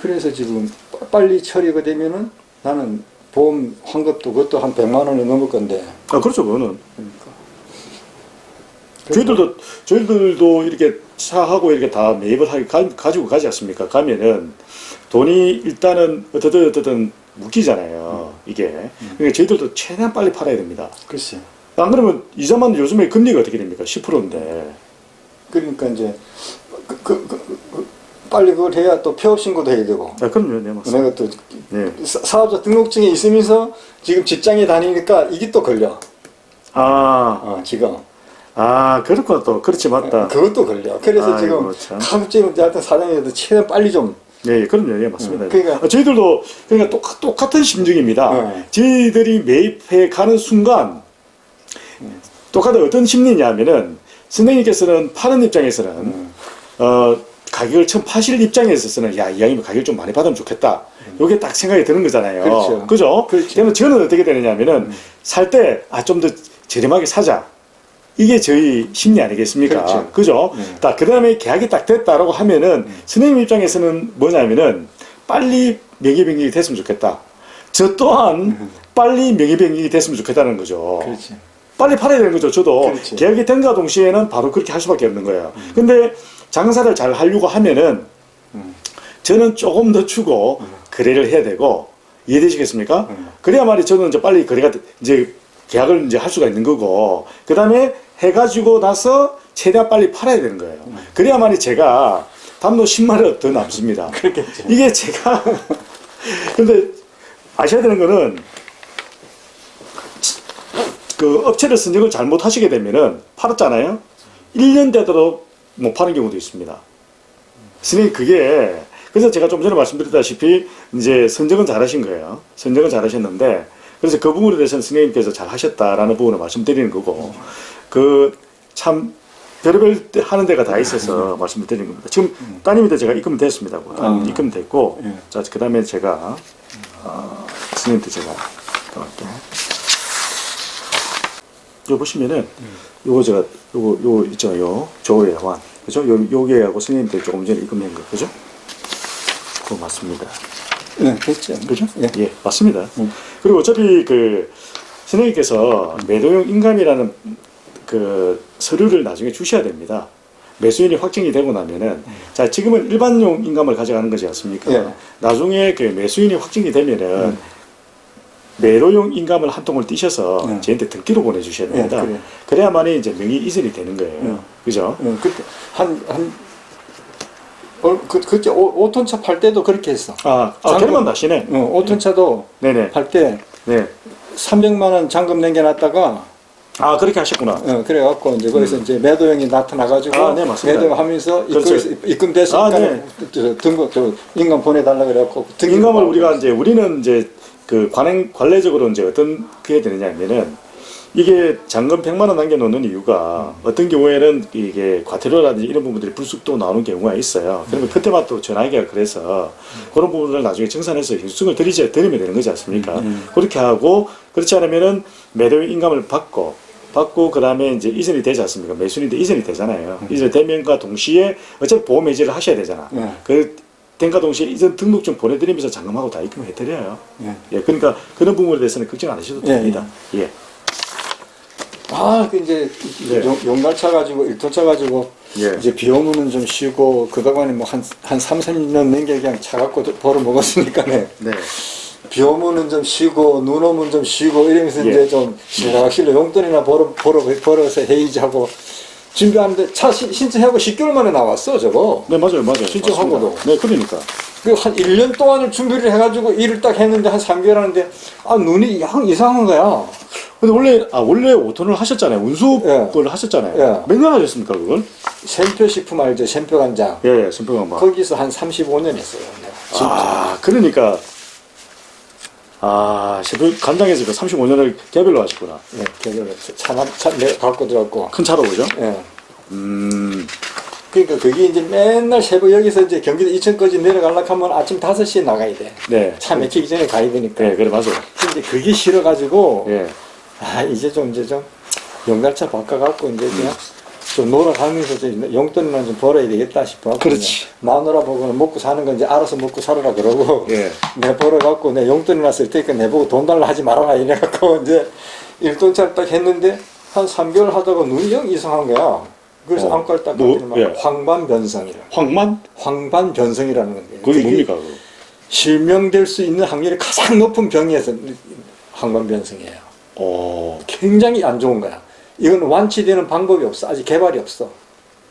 그래서 지금 빨리 처리가 되면은 나는 보험 환급도 그것도 한 100만 원이 넘을 건데. 아, 그렇죠, 그거는. 그러니까. 저희들도 이렇게 차하고 이렇게 다 매입을 가지고 가지 않습니까? 가면은 돈이 일단은 어떻든 묶이잖아요, 이게. 그러니까 저희들도 최대한 빨리 팔아야 됩니다. 글쎄. 안 그러면 이자만 요즘에 금리가 어떻게 됩니까? 10%인데. 그러니까 이제 빨리 그걸 해야 또 폐업 신고도 해야 되고. 아, 그럼요, 네, 맞습니다. 내가 또 네. 사업자 등록증이 있으면서 지금 직장에 다니니까 이게 또 걸려. 지금. 그렇구나, 또. 그렇지, 맞다. 그것도 걸려. 그래서 아이고, 지금 참. 가급적이면 하여튼 사장님도 최대한 빨리 좀. 네, 그럼요, 예, 맞습니다. 그러니까. 저희들도 그러니까 똑같은 심정입니다. 저희들이 매입해 가는 순간 똑같은 어떤 심리냐면은 선생님께서는 파는 입장에서는 가격을 처음 파실 입장에서는 야, 이왕이면 가격을 좀 많이 받으면 좋겠다. 요게 딱 생각이 드는 거잖아요. 그렇죠. 그죠? 그렇죠. 그러면 저는 어떻게 되느냐면은 살 때 좀 더 저렴하게 사자. 이게 저희 심리 아니겠습니까? 그렇죠. 그죠? 그 다음에 계약이 딱 됐다라고 하면은 선생님 입장에서는 뭐냐면은 빨리 명의변경이 됐으면 좋겠다. 저 또한 빨리 명의변경이 됐으면 좋겠다는 거죠. 그렇지. 빨리 팔아야 되는 거죠. 저도 그렇지. 계약이 된과 동시에는 바로 그렇게 할 수밖에 없는 거예요. 근데 장사를 잘 하려고 하면은 저는 조금 더 주고 거래를 해야 되고, 이해되시겠습니까? 그래야만이 저는 이제 빨리 거래가 이제 계약을 이제 할 수가 있는 거고, 그 다음에 해가지고 나서 최대한 빨리 팔아야 되는 거예요. 그래야만이 제가 담로 10만 원 더 남습니다. 그렇겠죠. 이게 제가 근데 아셔야 되는 거는 그 업체를 선정을 잘못하시게 되면은 팔았잖아요. 1년 되도록 못 파는 경우도 있습니다. 선생님 그게 그래서 제가 좀 전에 말씀드렸다시피 이제 선정은 잘하신 거예요. 선정은 잘하셨는데 그래서 그 부분에 대해서는 선생님께서 잘 하셨다라는 부분을 말씀드리는 거고 그 참 별의별 하는 데가 다 있어서 말씀을 드리는 겁니다. 지금 따님인데 제가 입금 됐습니다. 입금 됐고 자 그 다음에 제가 선생님한테 제가 할게요. 요 보시면은 요거 제가 요거 있죠. 조회 환 그죠? 요게하고 선생님한테 조금 전에 입금한 거 그죠? 그거 맞습니다. 네, 됐죠. 그죠? 예. 예, 맞습니다. 그리고 어차피 그 선생님께서 매도용 인감이라는 그 서류를 나중에 주셔야 됩니다. 매수인이 확정이 되고 나면은 자 지금은 일반용 인감을 가져가는 거지 않습니까? 예. 나중에 그 매수인이 확정이 되면은 매도용 인감을 한 통을 띄셔서 저한테 등기로 보내주셔야 됩니다. 그래요. 그래야만이 이제 명의 이전이 되는 거예요. 그죠? 그때 그때 5톤 차 팔 때도 그렇게 했어. 개만 다시네. 5톤 차도 네네. 팔 때 네. 300만 원 잔금 남겨놨다가 그렇게 하셨구나. 그래갖고 이제 거기서 이제 매도형이 나타나가지고 네, 맞습니다. 매도하면서 그렇죠. 입금됐으니까 네. 등록 인감 보내달라 그래갖고 인감을 우리는 이제 그 관례적으로 이제 어떤 그게 되느냐면은 이게 잔금 100만 원 남겨놓는 이유가 어떤 경우에는 이게 과태료라든지 이런 부분들이 불쑥 또 나오는 경우가 있어요. 그러면 그때만 또 전화기가 그래서 그런 부분을 나중에 정산해서 현수증을 드리면 되는 거지 않습니까? 그렇게 하고 그렇지 않으면은 매도 인감을 받고 그 다음에 이제 이전이 되지 않습니까? 매수인인데 이전이 되잖아요. 이전이 되면과 동시에 어차피 보험 해지를 하셔야 되잖아. 그 된과 동시에 이전 등록증 보내드리면서 잔금하고 다 입금해드려요. 예, 그러니까 그런 부분에 대해서는 걱정 안 하셔도 됩니다. 예. 그 이제 용달차 가지고 1톤차 가지고 이제 비 오면은 좀 쉬고 그동안에 뭐 한 30년 넘게 그냥 차 갖고 벌어 먹었으니까네. 네. 비 오면은 좀 쉬고 눈 오면 좀 쉬고 이러면서 이제 좀 실로 용돈이나 벌어서 해이지하고 준비하는데 차 신청하고 10개월 만에 나왔어 저거. 네 맞아요. 신청하고도. 네 그러니까. 그 한 1년 동안을 준비를 해가지고 일을 딱 했는데 한 3개월 하는데 눈이 양 이상한 거야. 근데 원래 5톤을 하셨잖아요. 운수 걸 하셨잖아요. 몇 년 하셨습니까 그걸? 샘표 식품 알죠? 샘표 간장. 예, 선표관방. 거기서 한 35년 했어요. 내가. 그러니까 샘표 간장에서 그 35년을 개별로 하셨구나. 네, 개별로 차 내가 갖고 들어갔고. 큰 차로 보죠? 예. 그러니까 그게 이제 맨날 새벽 여기서 이제 경기도 이천까지 내려가려고 하면 아침 5시에 나가야 돼. 네. 차 막히기 전에 가야 되니까. 네, 그래 맞아요. 근데 그게 싫어가지고 예. 이제 좀 용달차 바꿔갖고 이제 그냥 좀 놀아가면서 좀 용돈이나 좀 벌어야 되겠다 싶어. 그렇지. 마누라 보고는 먹고 사는 건 이제 알아서 먹고 살아라 그러고 예. 내 벌어갖고 내 용돈이나 쓸 테니까 내 보고 돈 달라 하지 말아라 이래갖고 이제 일돈차를 딱 했는데 한 3개월 하다가 눈이 영 이상한 거야. 그래서 안과를 딱 뭐, 갔더니 예. 황반변성이라. 황만? 황반변성이라는 건데. 그게 그게 뭡니까? 그거? 실명될 수 있는 확률이 가장 높은 병이어서 황반변성이에요. 어. 굉장히 안 좋은 거야. 이건 완치되는 방법이 없어. 아직 개발이 없어.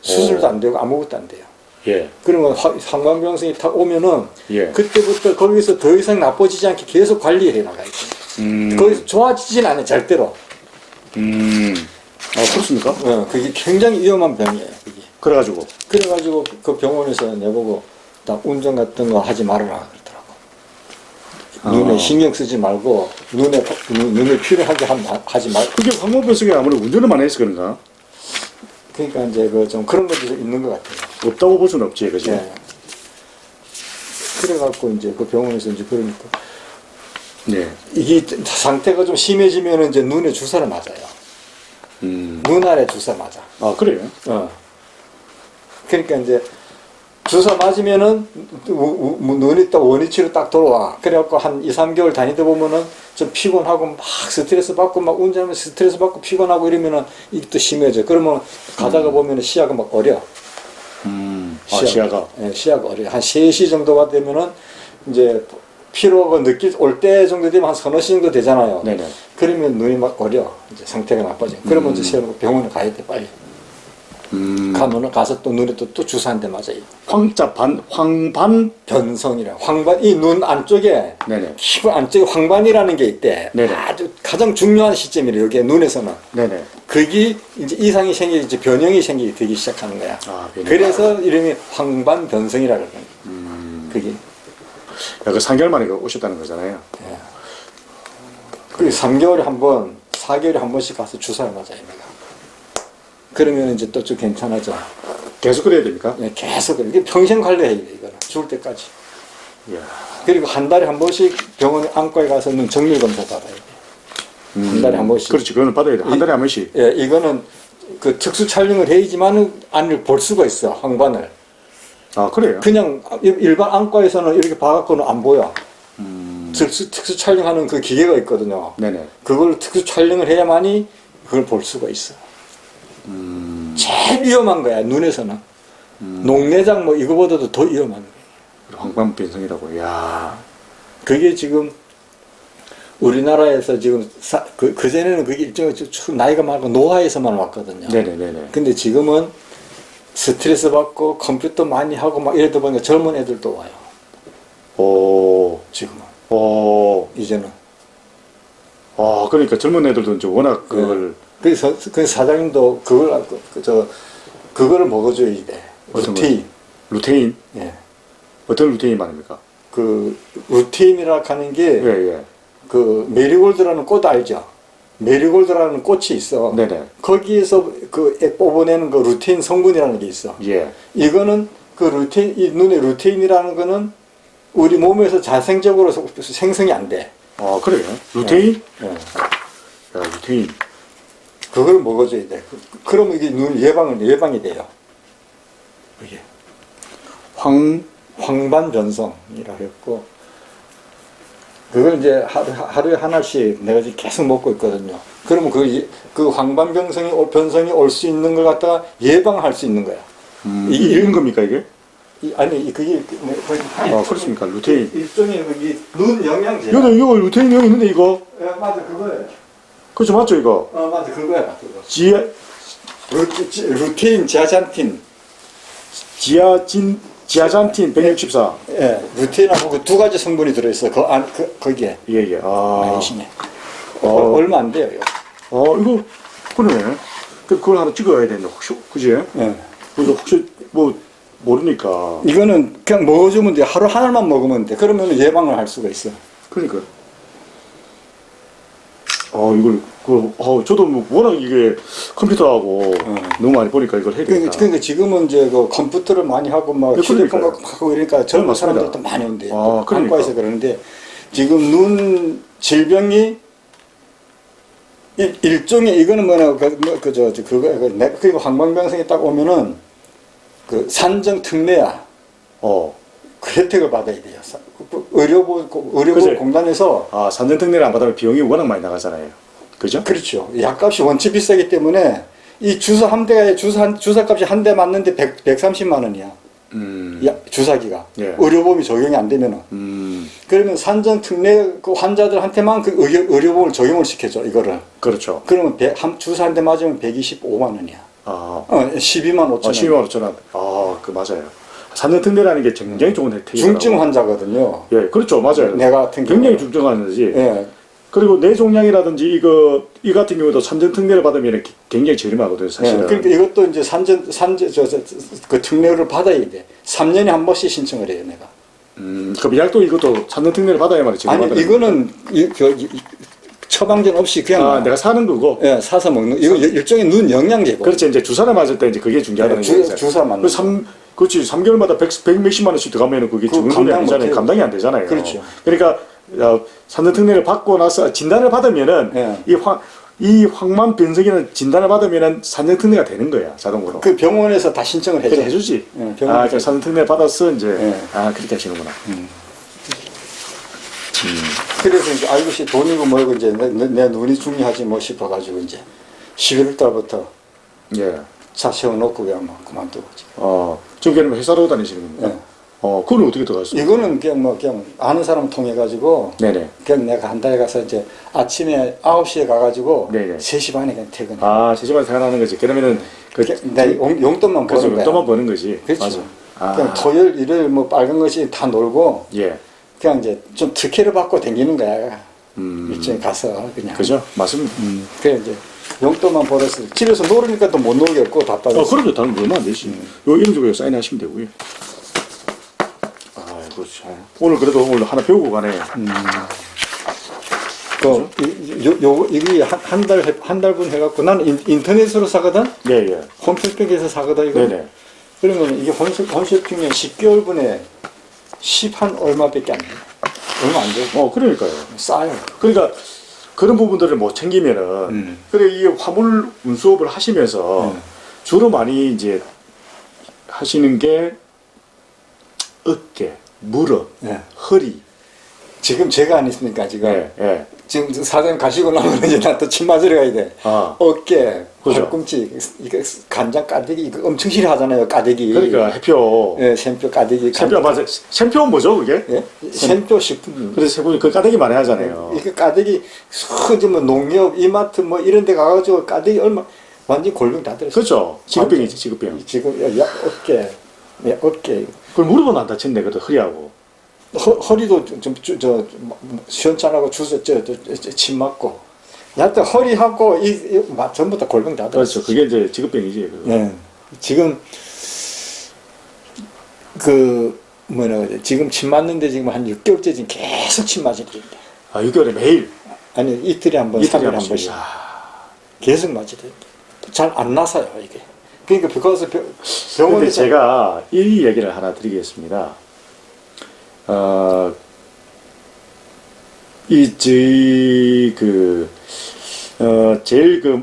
수술도 안 되고 아무것도 안 돼요. 예. 그러면 황반변성이 딱 오면은 예. 그때부터 거기서 더 이상 나빠지지 않게 계속 관리해 나가야 돼. 거기서 좋아지진 않아 절대로. 아, 그렇습니까? 그게 굉장히 위험한 병이에요. 그게. 그래가지고. 그 병원에서 내보고 딱 운전 같은 거 하지 말아라 그러더라고. 아. 눈에 신경 쓰지 말고 눈에 필요하게 하지 말고. 그게 황모변성이 아무래도 운전을 많이 해서 그런가? 그러니까 이제 그 좀 그런 것도 좀 있는 것 같아요. 없다고 볼 수는 없지, 그지? 예. 그래갖고 이제 그 병원에서 이제 그러니까 네. 이게 상태가 좀 심해지면 이제 눈에 주사를 맞아요. 눈 아래 주사 맞아. 아, 그래요? 그러니까 이제 주사 맞으면은 눈이 또 원위치로 딱 돌아와. 그래갖고 한 2, 3개월 다니다 보면은 좀 피곤하고 막 스트레스 받고 막 운전하면서 스트레스 받고 피곤하고 이러면은 이게 또 심해져. 그러면 가다가 보면은 시야가 막 어려. 시야가. 예, 시야가 어려. 한 3시 정도가 되면은 이제 피로가 올 때 정도 되면 한 서너 시 정도 되잖아요. 네네. 그러면 눈이 막 어려. 이제 상태가 나빠져. 그러면 이제 병원에 가야 돼, 빨리. 가면은 가서 또 눈에 또 주사 한 대 맞아요. 황반? 변성이라. 황반, 이 눈 안쪽에, 네네. 피부 안쪽에 황반이라는 게 있대. 네네. 아주 가장 중요한 시점이래, 여기에 눈에서는. 네네. 그게 이제 이상이 생기기, 이제 변형이 생기기 되기 시작하는 거야. 아, 변형. 그래서 이름이 황반 변성이라고 그러는 거야. 그게. 야, 그 3개월 만에 오셨다는 거잖아요. 예. 그 3개월에 한 번, 4개월에 한 번씩 가서 주사를 맞아요, 내가. 그러면 이제 또 좀 괜찮아져. 계속 그래야 됩니까? 예, 계속 이게 평생 관리해야 돼, 이거는. 죽을 때까지. 이야. 그리고 한 달에 한 번씩 병원 안과에 가서는 정밀 검사 받아야 돼. 한 달에 한 번씩. 그렇지, 그거는 받아야 돼. 한 달에 한 번씩. 예, 이거는 그 특수 촬영을 해야지만은 안을 볼 수가 있어, 황반을. 아, 그래요? 그냥 일반 안과에서는 이렇게 봐갖고는 안 보여. 특수 촬영하는 그 기계가 있거든요. 네네. 그걸 특수 촬영을 해야만이 그걸 볼 수가 있어. 제일 위험한 거야, 눈에서는. 녹내장 뭐 이거보다도 더 위험한 거야. 황반변성이라고. 야. 그게 지금 우리나라에서 지금 그전에는 그게 일종의 좀 나이가 많고 노화에서만 왔거든요. 네네네네. 근데 지금은 스트레스 받고 컴퓨터 많이 하고 막 이러다 보니까 젊은 애들도 와요. 오. 지금은. 오. 이제는. 아, 그러니까 젊은 애들도 이제 워낙 그걸. 그래서 그 사장님도 그거를 먹어줘야 돼. 어떤 루테인. 루테인? 예. 어떤 루테인 말입니까? 그 루테인이라 하는 게 예, 예. 그 메리골드라는 꽃 알죠? 메리골드라는 꽃이 있어. 네네. 거기에서 그 뽑아내는 그 루테인 성분이라는 게 있어. 예. 이거는 그 루테인, 이 눈의 루테인이라는 거는 우리 몸에서 자생적으로 생성이 안 돼. 아, 그래요? 루테인? 예. 야, 루테인. 그걸 먹어줘야 돼. 그러면 이게 눈 예방이 돼요. 이게 황반변성이라고 했고, 그걸 이제 하루에 하나씩 내가 지금 계속 먹고 있거든요. 그러면 그 황반변성이 올 수 있는 걸 갖다가 예방할 수 있는 거야. 이게 이런 겁니까, 이게? 아니, 그게, 아, 그렇습니까? 루테인. 일종의 그게 눈 영양제. 이거 루테인 여기 있는데, 이거? 맞아, 그거예요. 그렇죠, 맞죠, 이거? 맞아, 그거야, 그거. 루테인, 지아잔틴 164. 예, 루테인하고 그 두 가지 성분이 들어있어. 거기에. 예, 예. 아. 안심해. 얼마 안 돼요, 이거. 이거, 그러네. 그걸 하나 찍어야 되는데, 혹시, 그지? 예. 그래서 혹시, 모르니까. 이거는 그냥 먹어주면 돼. 하루 하나만 먹으면 돼. 그러면 예방을 할 수가 있어. 그러니까. 저도 워낙 이게 컴퓨터하고 너무 많이 보니까 이걸 해야 되겠다. 그러니까 지금은 이제 그 컴퓨터를 많이 하고 막 네, 휴대폰 그러니까요. 하고 이러니까 젊은 맞습니다. 사람들도 많이 온대. 아, 그러니까. 안과에서 그러는데 지금 눈 질병이 일종의 이거는 뭐냐 그리고 황방병성이 딱 오면은 그 산정 특례야. 그 혜택을 받아야 돼요. 의료보험 공단에서. 아, 산전특례를 안 받으면 비용이 워낙 많이 나가잖아요. 그죠? 그렇죠. 약값이 원체 비싸기 때문에 이 주사 한 대에 주사값이 한 대 맞는데 130만 원이야. 주사기가. 예. 의료보험이 적용이 안 되면은. 그러면 산전특례 그 환자들한테만 그 의료보험을 적용을 시켜줘, 이거를. 그렇죠. 그러면 주사 한 대 맞으면 125만 원이야. 12만 5천 원. 12만 5천 원. 그 맞아요. 산전특례라는 게 굉장히 좋은 혜택이에요. 중증 환자거든요. 예, 그렇죠. 맞아요. 내가 같은 굉장히 중증한 거지. 예. 그리고 뇌종양이라든지 이 같은 경우도 산전특례를 받으면 굉장히 저렴하거든요, 사실은. 예. 그러니까 이것도 이제 그 특례를 받아야 돼. 3년에 한 번씩 신청을 해요, 내가. 그럼 약도 이것도 산전특례를 받아야만 저렴하더라고요. 아니, 이거는 처방전 없이 그냥. 내가 사는 거고. 예, 사서 먹는. 이거 일종의 눈 영양제고. 그렇지, 이제 주사를 맞을 때 이제 그게 중요하다는 거죠. 주사 맞는. 그렇지, 3개월마다 100 몇십만 원씩 들어가면 그게 죽는 돈이 아니잖아요. 감당이 안 되잖아요. 그렇죠. 그러니까 산전특례를 받고 나서 진단을 받으면은 예. 이 황만변성이라는 진단을 받으면은 산전특례가 되는 거야, 자동으로. 그 병원에서 다 신청을 해줘. 그래, 해주지. 예, 그러니까 산전특례 받아서 이제 예. 그렇게 하시는구나. 그래서 이제 아이고 씨 돈이고 뭐고 이제 내 눈이 중요하지 뭐 싶어가지고 이제 11월 달부터 예. 차 세워놓고 그냥 막 그만두고. 지금 회사로 다니시는 겁니까? 예. 그건 어떻게 들어갔어요? 이거는 그냥 아는 사람 통해 가지고 네네. 그냥 내가 한 달에 가서 이제 아침에 9시에 가가지고 네네. 3시 반에 그냥 퇴근해. 3시 반에 퇴근하는 거지. 그러면은 내 용돈만 버는 거야. 용돈만 버는 거지. 그렇죠. 맞아. 그냥 토요일, 일요일 뭐 빨간 것이 다 놀고 예. 그냥 이제 좀 특혜를 받고 다니는 거야. 일정에 가서 그냥. 그죠? 맞습니다. 그래 이제 용돈만 벌었어. 집에서 놀으니까 또 못 놀게 없고 답답해서. 그럼요. 다른 거 얼마 안 되지. 요 이름 주고 사인하시면 되고요. 그렇지. 오늘 그래도 오늘 하나 배우고 가네. 이게 한 달분 해갖고 나는 인터넷으로 사거든. 예. 홈쇼핑에서 사거든 이거. 네네. 그러면 이게 홈쇼핑에 10개월분에 10한 얼마밖에 안 돼. 얼마 안 돼. 그러니까요. 싸요. 그러니까 그런 부분들을 못 챙기면은 그래 이 화물 운수업을 하시면서 주로 많이 이제 하시는 게 어깨, 무릎, 예. 허리. 지금 제가 안 있으니까 지금. 예. 지금 사장님 가시고 나면 이제 나 또 침 맞으러 가야 돼. 어깨, 그죠. 팔꿈치, 이거 간장 까대기 이거 엄청 싫어하잖아요. 까대기. 그러니까 해표. 예, 샘표 까대기. 샘표 맞아. 샘표는 뭐죠, 그게? 예? 샘표 식품. 그래서 세분이 그 까대기 많이 하잖아요. 이게 까대기 이제 뭐 농협, 이마트 뭐 이런 데 가가지고 까대기 얼마 완전 골병 다 들었어. 그렇죠. 지급병이지, 지급병. 지금 어깨. 그럼 무릎은 안 다쳤네, 그래도 허리하고. 허리도 좀 시원찮하고 침 맞고. 여하튼 허리하고 전부 다 골병 다 들었어. 그렇죠. 그게 이제 지급병이지. 네. 지금 지금 침 맞는데 지금 한 6개월째 지금 계속 침 맞을 때. 6개월에 매일. 아니 이틀에 한 번, 3일에 한 번씩. 계속 맞을 때. 잘 안 나서요 이게. 그러니까 그래서 병원에. 근데 제가 이 얘기를 하나 드리겠습니다. 제일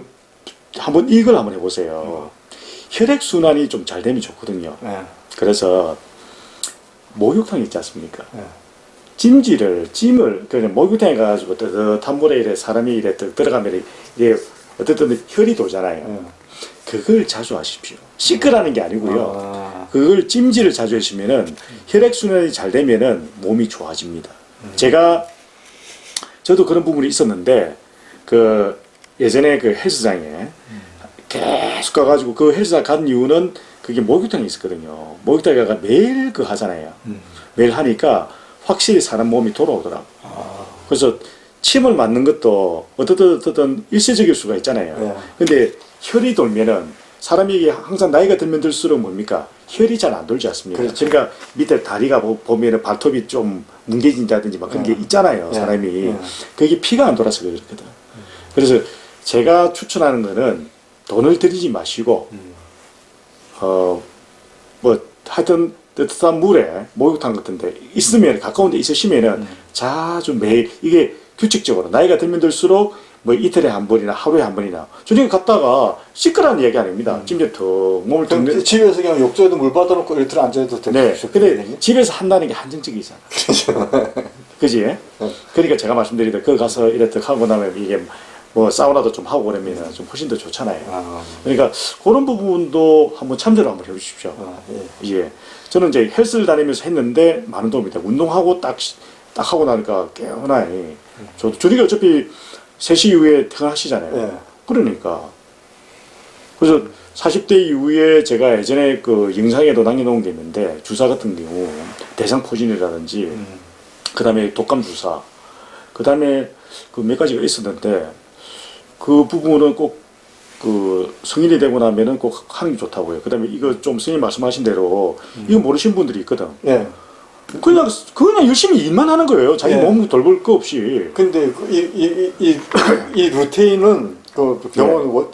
한번 이걸 한번 해보세요. 혈액순환이 좀 잘 되면 좋거든요. 그래서 목욕탕 있지 않습니까? 찜을, 그냥 목욕탕에 가가지고 뜨뜻한 물에 이래 사람이 이래 들어가면 이게 어쨌든 혈이 돌잖아요. 그걸 자주 하십시오. 씻으라는 게 아니고요. 그걸 찜질을 자주 하시면은 혈액순환이 잘 되면은 몸이 좋아집니다. 저도 그런 부분이 있었는데, 예전에 헬스장에 계속 가가지고 그 헬스장 간 이유는 그게 목욕탕이 있었거든요. 목욕탕에 가가 매일 하잖아요. 매일 하니까 확실히 사람 몸이 돌아오더라고. 그래서 침을 맞는 것도 어떻든 일시적일 수가 있잖아요. 근데 혈이 돌면은 사람이 항상 나이가 들면 들수록 뭡니까? 혈이 잘 안 돌지 않습니까? 그렇죠. 그러니까 밑에 다리가 보면은 발톱이 좀 뭉개진다든지 막 그런 게 있잖아요. 사람이. 그게 피가 안 돌아서 그렇거든. 그래서 제가 추천하는 거는 돈을 들이지 마시고, 하여튼 뜨뜻한 물에 목욕탕 같은 데 있으면, 가까운 데 있으시면은 자주 매일, 이게 규칙적으로 나이가 들면 들수록 뭐 이틀에 한 번이나 하루에 한 번이나 저녁에 갔다가 시끄러운 얘기 아닙니다. 찜질 턱 몸을 그럼 턱 집에서 그냥 욕조에도 물 받아놓고 이렇게 앉아도 되고. 네. 근데 집에서 한다는 게 한정적이잖아. 그지? 그러니까 제가 말씀드리다 그 가서 이렇게 하고 나면 이게 뭐 사우나도 좀 하고 그러면 좀 훨씬 더 좋잖아요. 그러니까 그런 부분도 한번 참조를 한번 해주십시오. 예. 저는 이제 헬스를 다니면서 했는데 많은 도움이 돼요. 운동하고 딱 하고 나니까 개운하니. 저녁에 어차피 3시 이후에 퇴근하시잖아요. 예. 그러니까. 그래서 40대 이후에 제가 예전에 그 영상에도 남겨놓은 게 있는데 주사 같은 경우 대상포진이라든지 그 다음에 독감 주사 그 다음에 그 몇 가지가 있었는데 그 부분은 꼭 그 성인이 되고 나면은 꼭 하는 게 좋다고요. 그 다음에 이거 좀 선생님 말씀하신 대로 이거 모르신 분들이 있거든. 예. 그냥 열심히 일만 하는 거예요. 자기 예. 몸 돌볼 거 없이. 근데 이 루테인은 그 병원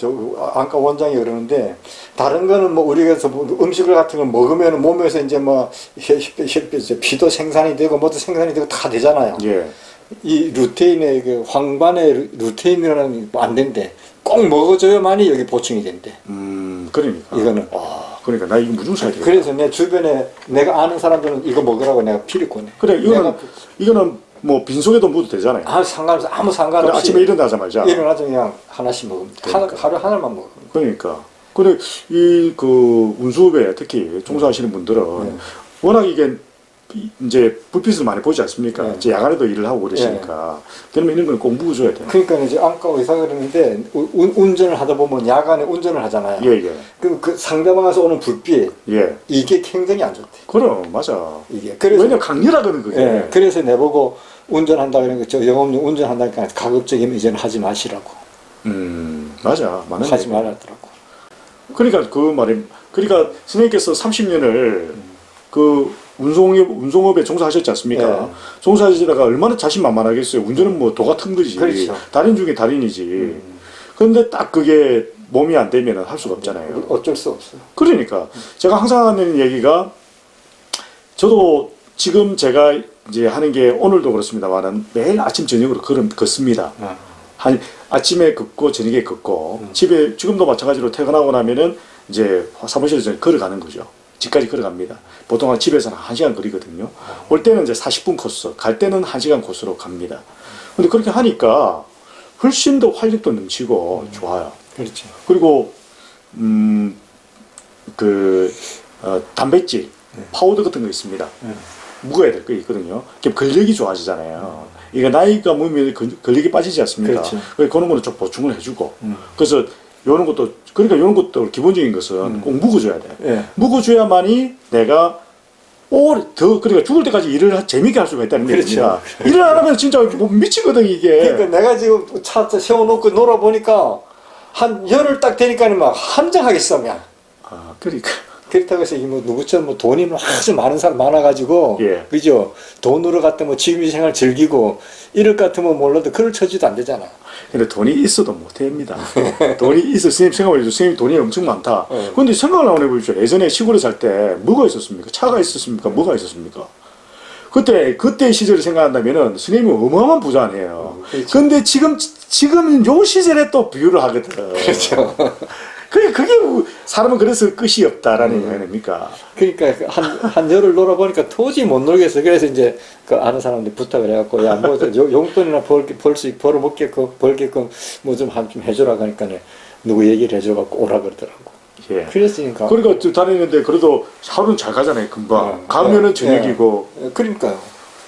안과 원장이 그러는데 다른 거는 뭐 우리가 뭐 음식을 같은 걸 먹으면 몸에서 이제 뭐 피도 생산이 되고 뭐도 생산이 되고 다 되잖아요. 예. 이 루테인의 그 황반의 루테인이라는 게 안 된대. 꼭 먹어줘야만이 여기 보충이 된대. 그러니까. 이거는. 그러니까 나 이거 무중 사야 돼. 그래서 내 주변에 내가 아는 사람들은 이거 먹으라고 내가 피를 꺼내. 그래 이거는 뭐 빈속에도 묻어도 되잖아요. 아무 상관없이 그래, 아침에 일어나자마자. 일어나서 그냥 하나씩 먹으면 돼. 그러니까. 하루 하나만 먹으면 돼. 그러니까. 근데 이 그 운수업에 특히 종사하시는 분들은 워낙 이게 이제 불빛을 많이 보지 않습니까? 네. 이제 야간에도 일을 하고 그러시니까. 그러면 이런 건 꼭 묵어줘야 돼요. 그러니까 이제 안과 의사가 그러는데 운전을 하다 보면 야간에 운전을 하잖아요. 예. 그 상대방에서 오는 불빛 예. 이게 굉장히 안 좋대. 그럼 맞아. 이게 그래서 왜냐 강렬하거든 그게. 예, 그래서 내보고 운전한다 그러니까 저 영업용 운전한다니까 가급적이면 이제는 하지 마시라고. 맞아. 맞는 하지 얘기야. 말라더라고. 그러니까 그 말이 그러니까 선생님께서 30년을 그 운송업에 종사하셨지 않습니까? 네. 종사하시다가 얼마나 자신만만하겠어요. 운전은 뭐 도 같은 거지. 그렇죠. 달인 중에 달인이지. 그런데 딱 그게 몸이 안 되면 할 수가 없잖아요. 어쩔 수 없어요. 그러니까 제가 항상 하는 얘기가 저도 지금 제가 이제 하는 게 오늘도 그렇습니다만은 매일 아침 저녁으로 걷습니다. 아침에 걷고 저녁에 걷고 집에 지금도 마찬가지로 퇴근하고 나면은 이제 사무실에서 걸어가는 거죠. 집까지 걸어갑니다. 보통 집에서는 1시간 거리거든요. 올 때는 이제 40분 코스, 갈 때는 1시간 코스로 갑니다. 근데 그렇게 하니까 훨씬 더 활력도 넘치고 좋아요. 그렇죠. 그리고 단백질, 파우더 같은 거 있습니다. 먹어야 될 거 있거든요. 근력이 좋아지잖아요. 이게 나이가 먹으면 근력이 빠지지 않습니까? 그렇죠. 그런 거는 좀 보충을 해주고. 그래서 요런 것도 그러니까 요런 것도 기본적인 것은 꼭 묵어줘야 돼. 예. 묵어줘야만이 내가 그러니까 죽을 때까지 일을 재밌게 할 수가 있다는 그렇죠. 얘기입니다. 일을 안 하면 진짜 뭐 미치거든 이게. 그러니까 내가 지금 차 세워놓고 놀아보니까 한 열흘 딱 되니까 막 한장하겠어 그냥. 그러니까. 그렇다고 해서 뭐 누구처럼 뭐 돈이 아주 많은 사람 많아가지고 예. 그죠? 돈으로 갖다 뭐 취미생활 즐기고 이럴 것 같으면 몰라도 그럴 처지도 안 되잖아. 근데 돈이 있어도 못합니다. 돈이 있어 선생님 생각을 해도 선생님 돈이 엄청 많다. 근데 생각을 한번 해보십시오. 예전에 시골에 살 때 뭐가 있었습니까? 차가 있었습니까? 뭐가 있었습니까? 그때 시절을 생각한다면은 스님이 어마어마한 부자 아니에요. 그렇죠. 근데 지금 요 시절에 또 비유를 하거든. 그렇죠. 그게 사람은 그래서 끝이 없다라는 거 아닙니까? 그러니까 한 열흘 놀아보니까 도저히 못 놀겠어. 그래서 이제 그 아는 사람들이 부탁을 해갖고 야 뭐 용돈이나 벌게끔 뭐 좀 해주라 그러니까 누구 얘기를 해줘갖고 오라 그러더라고. 예. 그랬으니까. 그러니까 다니는데 그래도 하루는 잘 가잖아요. 금방. 가면은 저녁이고. 그러니까요.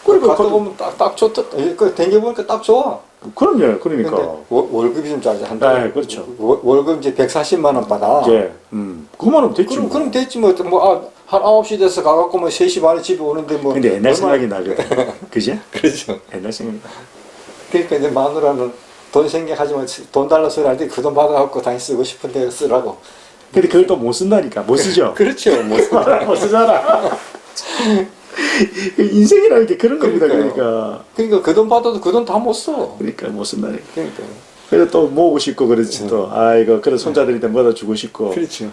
그러니까 갔다 보면 딱 좋다. 그 댕겨보니까 딱 좋아. 그럼요. 그러니까. 근데 월급이 좀 짜지 한 달. 네, 그렇죠. 월급 이제 140만 원 받아. 예. 그만 하면 됐지. 그럼 됐지 뭐. 한 9시 돼서 가갖고 뭐 3시 반에 집에 오는데 뭐. 근데 옛날 얼마나- 생각이 나거든. 그지? 그렇죠. 옛날 생각이 나. 그러니까 이제 마누라는 돈 생각하지만 돈 달라 소리 할때 그 돈 받아갖고 다시 쓰고 싶은데 쓰라고. 근데 그걸 또 못 쓴다니까. 못 쓰죠? 그렇죠. 뭐. 못 쓰잖아. 인생이라는 게 그런 겁니다. 그러니까요. 그러니까. 그러니까 그 돈 받아도 그 돈 다 못 써. 그러니까 못 쓴다니까. 그러니까. 그래서 또 모으고 싶고 그렇지 또. 아이고 그래 손자들한테 뭐다 주고 싶고. 그렇죠.